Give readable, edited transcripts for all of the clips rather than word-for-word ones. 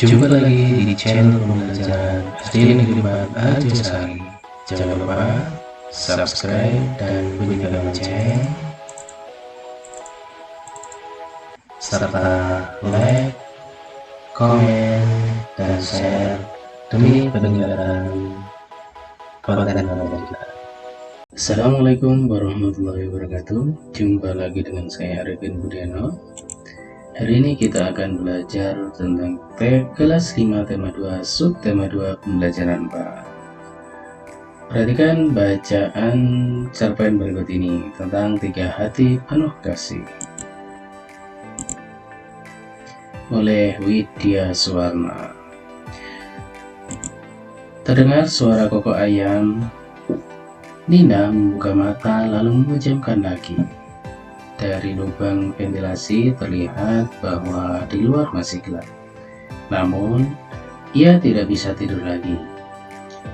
Jumpa lagi di channel pembelajaran SD Negeri 4 Arjosari. Jangan lupa subscribe dan bunyikan lonceng, serta like, komen, dan share demi peningkatan konten kita. Assalamualaikum warahmatullahi wabarakatuh. Jumpa lagi dengan saya Arifin Budiano. Hari ini kita akan belajar tentang kelas 5 tema 2 subtema 2 pembelajaran 4. Perhatikan bacaan cerpen berikut ini tentang 3 hati penuh kasih oleh Widya Suwarna. Terdengar suara kokok ayam. Nina membuka mata lalu memejamkan lagi. Dari lubang ventilasi terlihat bahwa di luar masih gelap. Namun, ia tidak bisa tidur lagi.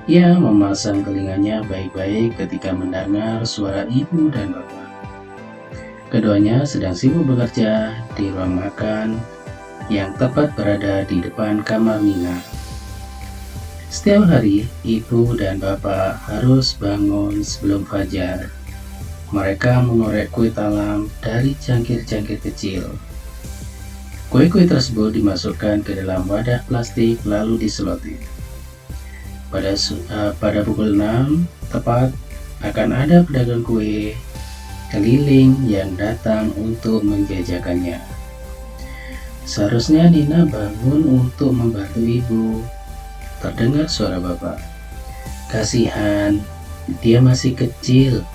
Ia memasang telinganya baik-baik ketika mendengar suara ibu dan bapak. Keduanya sedang sibuk bekerja di ruang makan yang tepat berada di depan kamar Nina. Setiap hari, ibu dan bapak harus bangun sebelum fajar. Mereka mengorek kue talam dari cangkir-cangkir kecil. Kue-kue tersebut dimasukkan ke dalam wadah plastik lalu diselotip. Pada pukul 6 tepat akan ada pedagang kue keliling yang datang untuk menjajakannya. Seharusnya Nina bangun untuk membantu ibu. Terdengar suara bapak. "Kasihan, dia masih kecil,"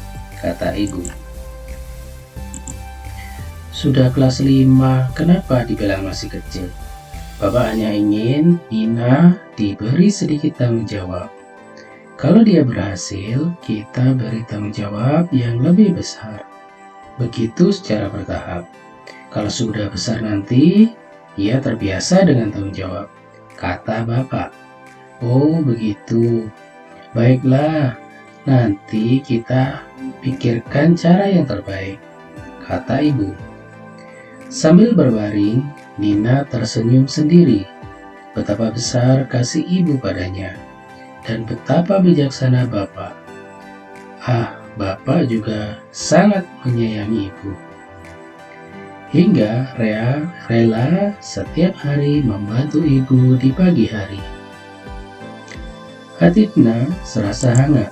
kata ibu. "Sudah kelas 5, kenapa dibilang masih kecil?" Bapak hanya ingin Nina diberi sedikit tanggung jawab. Kalau dia berhasil, kita beri tanggung jawab yang lebih besar. Begitu secara bertahap. Kalau sudah besar nanti, ia terbiasa dengan tanggung jawab, kata bapak. "Oh begitu, baiklah. Nanti kita pikirkan cara yang terbaik," kata ibu. Sambil berbaring, Nina tersenyum sendiri. Betapa besar kasih ibu padanya, dan betapa bijaksana bapak. Bapak juga sangat menyayangi ibu. Hingga rela setiap hari membantu ibu di pagi hari. Hati Nina serasa hangat.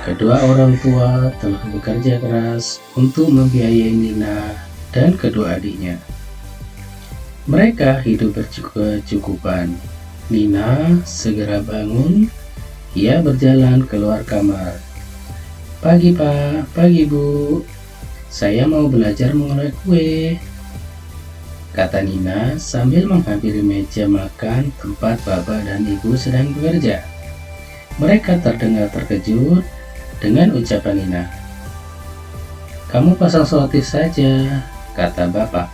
Kedua orang tua telah bekerja keras untuk membiayai Nina dan kedua adiknya. Mereka hidup berkecukupan. Nina segera bangun. Ia berjalan keluar kamar. "Pagi Pak, pagi Bu. Saya mau belajar mengolek kue," kata Nina sambil menghampiri meja makan tempat bapak dan ibu sedang bekerja. Mereka terdengar terkejut dengan ucapan Nina. "Kamu pasang selotip saja," kata bapak.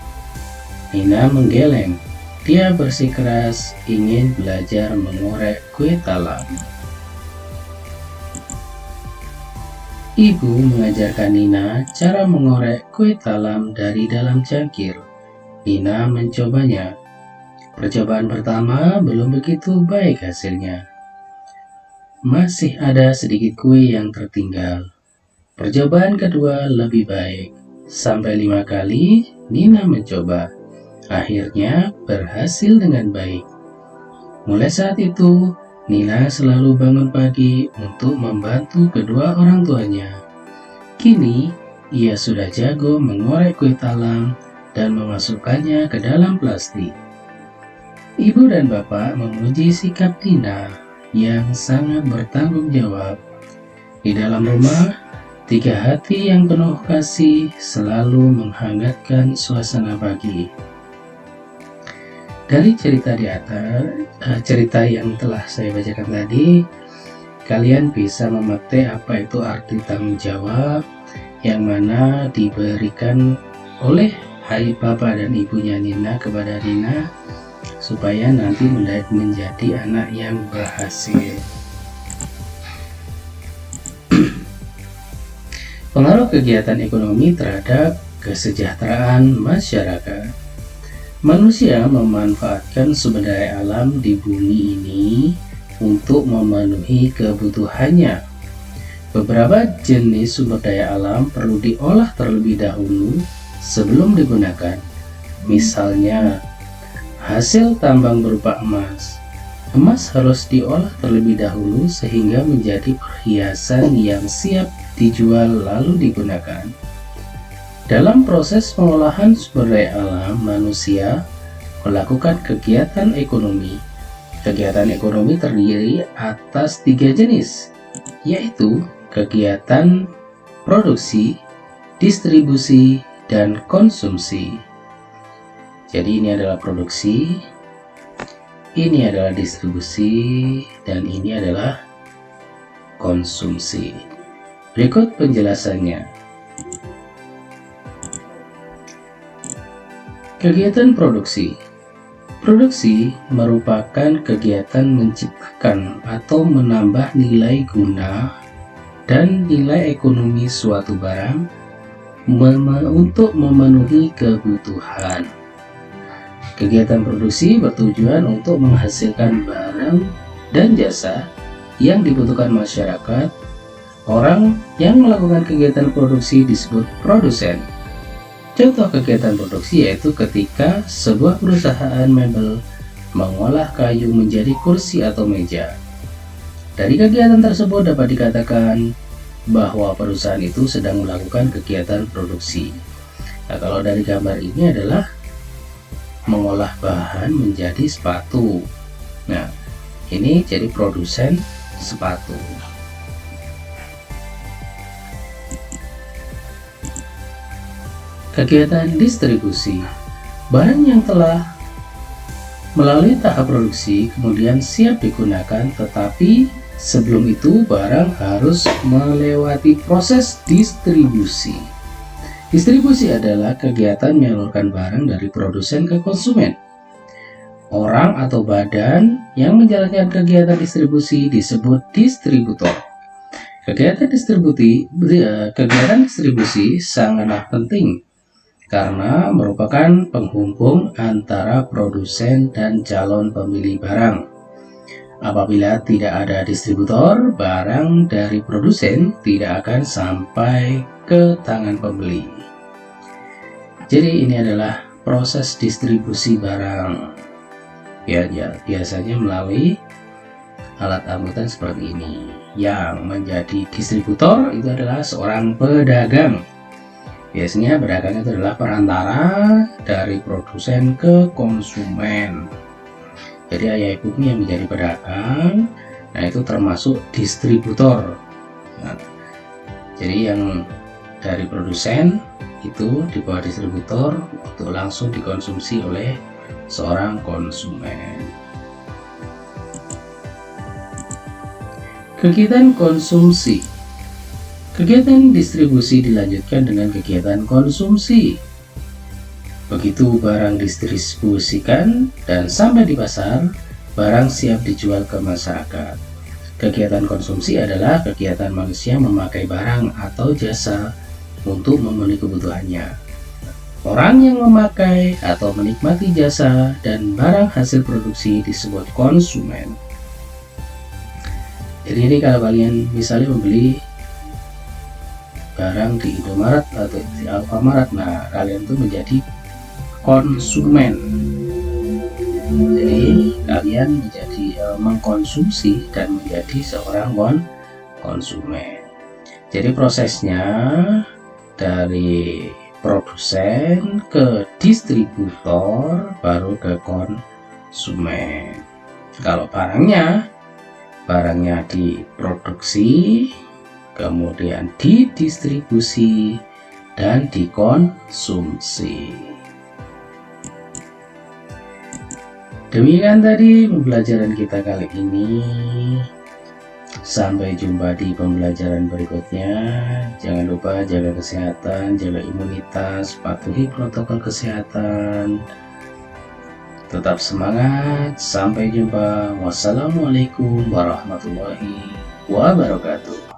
Nina menggeleng. Dia bersikeras ingin belajar mengorek kue talam. Ibu mengajarkan Nina cara mengorek kue talam dari dalam cangkir. Nina mencobanya. Percobaan pertama belum begitu baik hasilnya. Masih ada sedikit kue yang tertinggal. Percobaan kedua lebih baik. Sampai 5 kali Nina mencoba. Akhirnya berhasil dengan baik. Mulai saat itu, Nina selalu bangun pagi untuk membantu kedua orang tuanya. Kini, ia sudah jago mengorek kue talam dan memasukkannya ke dalam plastik. Ibu dan bapak memuji sikap Nina yang sangat bertanggung jawab. Di dalam rumah, 3 hati yang penuh kasih selalu menghangatkan suasana pagi. Dari cerita di atas, cerita yang telah saya bacakan tadi, kalian bisa memetik apa itu arti tanggung jawab yang mana diberikan oleh bapak dan ibunya Nina kepada Nina supaya nanti menjadi anak yang berhasil. Pengaruh kegiatan ekonomi terhadap kesejahteraan masyarakat. Manusia memanfaatkan sumber daya alam di bumi ini untuk memenuhi kebutuhannya. Beberapa jenis sumber daya alam perlu diolah terlebih dahulu sebelum digunakan. Misalnya, hasil tambang berupa emas. Emas harus diolah terlebih dahulu sehingga menjadi perhiasan yang siap dijual lalu digunakan. Dalam proses pengolahan sumber daya alam, manusia melakukan kegiatan ekonomi. Kegiatan ekonomi terdiri atas 3 jenis, yaitu kegiatan produksi, distribusi, dan konsumsi. Jadi ini adalah produksi, ini adalah distribusi, dan ini adalah konsumsi. Berikut penjelasannya. Kegiatan produksi. Produksi merupakan kegiatan menciptakan atau menambah nilai guna dan nilai ekonomi suatu barang untuk memenuhi kebutuhan. Kegiatan produksi bertujuan untuk menghasilkan barang dan jasa yang dibutuhkan masyarakat. Orang yang melakukan kegiatan produksi disebut produsen. Contoh kegiatan produksi yaitu ketika sebuah perusahaan mebel mengolah kayu menjadi kursi atau meja. Dari kegiatan tersebut dapat dikatakan bahwa perusahaan itu sedang melakukan kegiatan produksi. Nah, kalau dari gambar ini adalah mengolah bahan menjadi sepatu. Nah, ini jadi produsen sepatu. Kegiatan distribusi. Barang yang telah melalui tahap produksi kemudian siap digunakan, tetapi sebelum itu barang harus melewati proses distribusi. Distribusi adalah kegiatan menyalurkan barang dari produsen ke konsumen. Orang atau badan yang menjalankan kegiatan distribusi disebut distributor. Kegiatan distribusi sangatlah penting karena merupakan penghubung antara produsen dan calon pembeli barang. Apabila tidak ada distributor, barang dari produsen tidak akan sampai ke tangan pembeli. Jadi ini adalah proses distribusi barang. Biasanya melalui alat angkutan seperti ini. Yang menjadi distributor itu adalah seorang pedagang. Biasanya pedagang itu adalah perantara dari produsen ke konsumen. Jadi ayah ibunya yang menjadi pedagang, nah itu termasuk distributor. Nah, jadi yang dari produsen itu di bawah distributor untuk langsung dikonsumsi oleh seorang konsumen. Kegiatan konsumsi. Kegiatan distribusi dilanjutkan dengan kegiatan konsumsi. Begitu barang didistribusikan dan sampai di pasar, barang siap dijual ke masyarakat. Kegiatan konsumsi adalah kegiatan manusia memakai barang atau jasa untuk memenuhi kebutuhannya. Orang yang memakai atau menikmati jasa dan barang hasil produksi disebut konsumen. Jadi ini kalau kalian misalnya membeli barang di Indomaret atau di Alfamart, nah kalian tuh menjadi konsumen. Jadi kalian menjadi mengkonsumsi dan menjadi seorang konsumen. Jadi prosesnya dari produsen ke distributor baru ke konsumen. Kalau barangnya diproduksi, kemudian didistribusi dan dikonsumsi. Demikian tadi pembelajaran kita kali ini. Sampai jumpa di pembelajaran berikutnya. Jangan lupa jaga kesehatan, jaga imunitas, patuhi protokol kesehatan. Tetap semangat. Sampai jumpa. Wassalamualaikum warahmatullahi wabarakatuh.